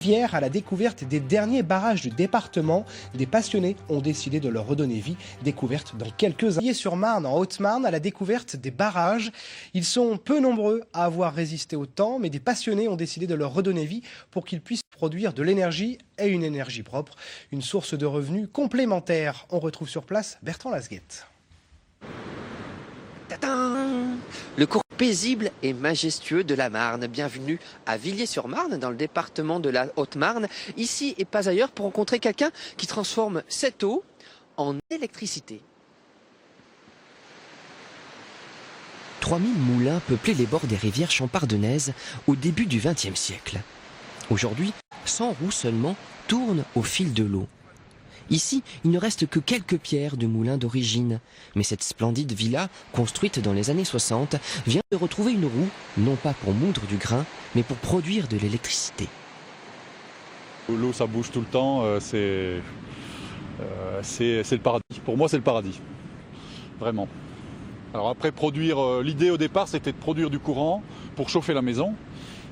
Hier, à la découverte des derniers barrages du département, des passionnés ont décidé de leur redonner vie. Découverte dans quelques années. Sur Marne, en Haute-Marne, à la découverte des barrages. Ils sont peu nombreux à avoir résisté au temps, mais des passionnés ont décidé de leur redonner vie pour qu'ils puissent produire de l'énergie et une énergie propre. Une source de revenus complémentaire. On retrouve sur place Bertrand Lasguette. Le cours paisible et majestueux de la Marne. Bienvenue à Villiers-sur-Marne, dans le département de la Haute-Marne. Ici et pas ailleurs, pour rencontrer quelqu'un qui transforme cette eau en électricité. 3000 moulins peuplaient les bords des rivières champardonnaises au début du XXe siècle. Aujourd'hui, 100 roues seulement tournent au fil de l'eau. Ici, il ne reste que quelques pierres de moulins d'origine. Mais cette splendide villa, construite dans les années 60, vient de retrouver une roue, non pas pour moudre du grain, mais pour produire de l'électricité. L'eau, ça bouge tout le temps, c'est le paradis. Pour moi, c'est le paradis. Vraiment. Alors après, l'idée au départ, c'était de produire du courant pour chauffer la maison,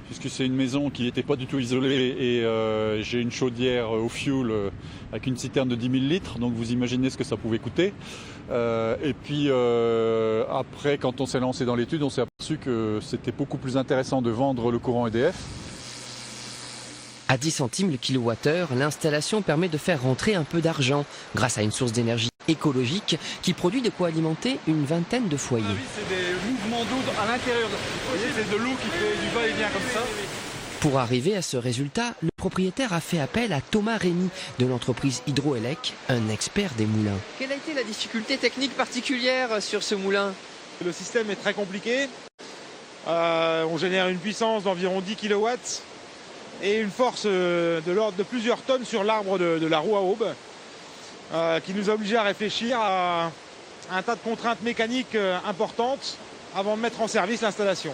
puisque c'est une maison qui n'était pas du tout isolée et j'ai une chaudière au fioul avec une citerne de 10 000 litres, donc vous imaginez ce que ça pouvait coûter. Et puis après, quand on s'est lancé dans l'étude, on s'est aperçu que c'était beaucoup plus intéressant de vendre le courant EDF. À 10 centimes le kilowattheure, l'installation permet de faire rentrer un peu d'argent grâce à une source d'énergie écologique qui produit de quoi alimenter une vingtaine de foyers. C'est des mouvements d'eau à l'intérieur. Vous voyez, c'est de l'eau qui fait du va-et-vient comme ça. Pour arriver à ce résultat, le propriétaire a fait appel à Thomas Rémy de l'entreprise Hydroelec, un expert des moulins. Quelle a été la difficulté technique particulière sur ce moulin? Le système est très compliqué. On génère une puissance d'environ 10 kW et une force de l'ordre de plusieurs tonnes sur l'arbre de la roue à aube, qui nous a obligés à réfléchir à un tas de contraintes mécaniques importantes avant de mettre en service l'installation.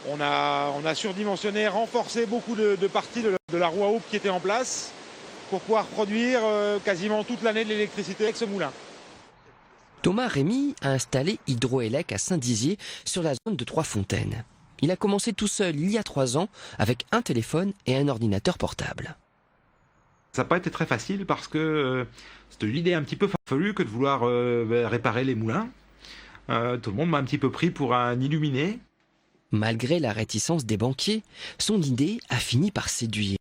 On a surdimensionné, renforcé beaucoup de parties de la roue à aube qui était en place pour pouvoir produire quasiment toute l'année de l'électricité avec ce moulin. Thomas Rémy a installé Hydroelec à Saint-Dizier sur la zone de Trois-Fontaines. Il a commencé tout seul il y a 3 ans avec un téléphone et un ordinateur portable. Ça n'a pas été très facile parce que c'était l'idée un petit peu farfelue que de vouloir réparer les moulins. Tout le monde m'a un petit peu pris pour un illuminé. Malgré la réticence des banquiers, son idée a fini par séduire.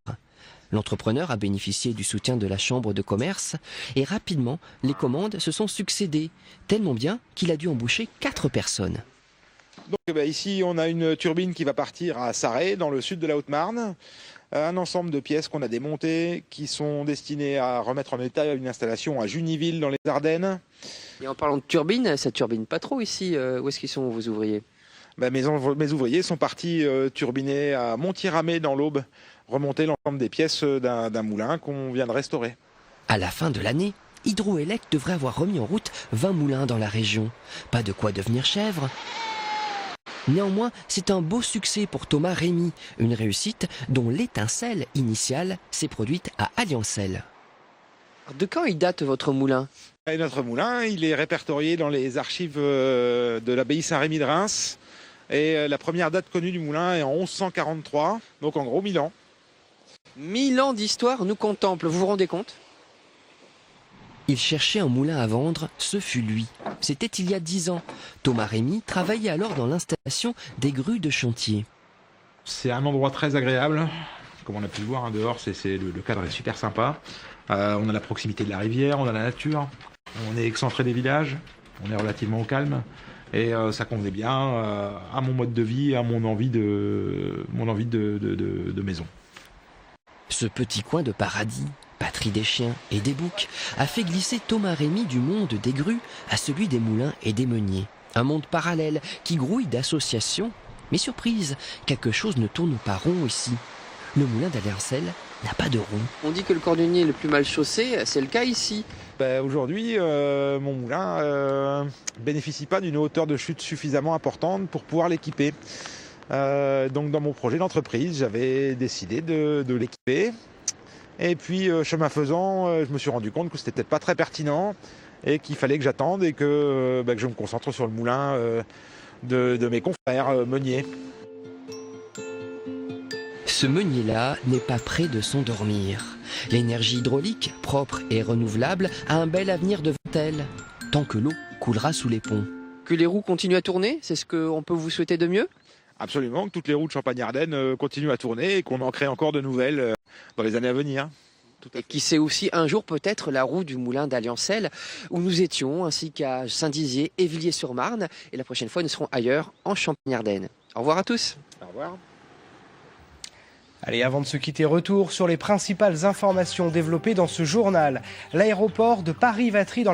L'entrepreneur a bénéficié du soutien de la Chambre de commerce et rapidement, les commandes se sont succédées, tellement bien qu'il a dû embaucher 4 personnes. Donc ici, on a une turbine qui va partir à Sarré, dans le sud de la Haute-Marne. Un ensemble de pièces qu'on a démontées, qui sont destinées à remettre en état une installation à Juniville, dans les Ardennes. Et en parlant de turbine, ça turbine pas trop ici. Où est-ce qu'ils sont vos ouvriers? Mes ouvriers sont partis turbiner à Montier-Ramé, dans l'Aube, remonter l'ensemble des pièces d'un moulin qu'on vient de restaurer. À la fin de l'année, Hydroelec devrait avoir remis en route 20 moulins dans la région. Pas de quoi devenir chèvre. Néanmoins, c'est un beau succès pour Thomas Rémy, une réussite dont l'étincelle initiale s'est produite à Alliancel. De quand il date votre moulin? Et notre moulin, il est répertorié dans les archives de l'abbaye Saint-Rémy de Reims. Et la première date connue du moulin est en 1143, donc en gros 1000 ans. 1000 ans d'histoire nous contemplent, vous vous rendez compte? Il cherchait un moulin à vendre, ce fut lui. C'était il y a 10 ans. Thomas Rémy travaillait alors dans l'installation des grues de chantier. C'est un endroit très agréable. Comme on a pu le voir dehors, le cadre est super sympa. On a la proximité de la rivière, on a la nature. On est excentré des villages, on est relativement au calme. Et ça convenait bien à mon mode de vie, à mon envie de maison. Ce petit coin de paradis, patrie des chiens et des boucs, a fait glisser Thomas Rémy du monde des grues à celui des moulins et des meuniers. Un monde parallèle qui grouille d'associations. Mais surprise, quelque chose ne tourne pas rond ici. Le moulin d'Alliancel n'a pas de rond. On dit que le cordonnier est le plus mal chaussé, c'est le cas ici. Aujourd'hui, mon moulin bénéficie pas d'une hauteur de chute suffisamment importante pour pouvoir l'équiper. Donc dans mon projet d'entreprise, j'avais décidé de l'équiper. Et puis chemin faisant, je me suis rendu compte que c'était peut-être pas très pertinent et qu'il fallait que j'attende et que je me concentre sur le moulin de mes confrères meuniers. Ce meunier-là n'est pas près de s'endormir. L'énergie hydraulique, propre et renouvelable, a un bel avenir devant elle, tant que l'eau coulera sous les ponts. Que les roues continuent à tourner, c'est ce qu'on peut vous souhaiter de mieux ? Absolument, que toutes les roues de Champagne-Ardenne continuent à tourner et qu'on en crée encore de nouvelles dans les années à venir. Et qui sait aussi un jour peut-être la roue du moulin d'Alliancel où nous étions, ainsi qu'à Saint-Dizier et Villiers-sur-Marne. Et la prochaine fois, nous serons ailleurs, en Champagne-Ardenne. Au revoir à tous. Au revoir. Allez, avant de se quitter, retour sur les principales informations développées dans ce journal. L'aéroport de Paris-Vatry dans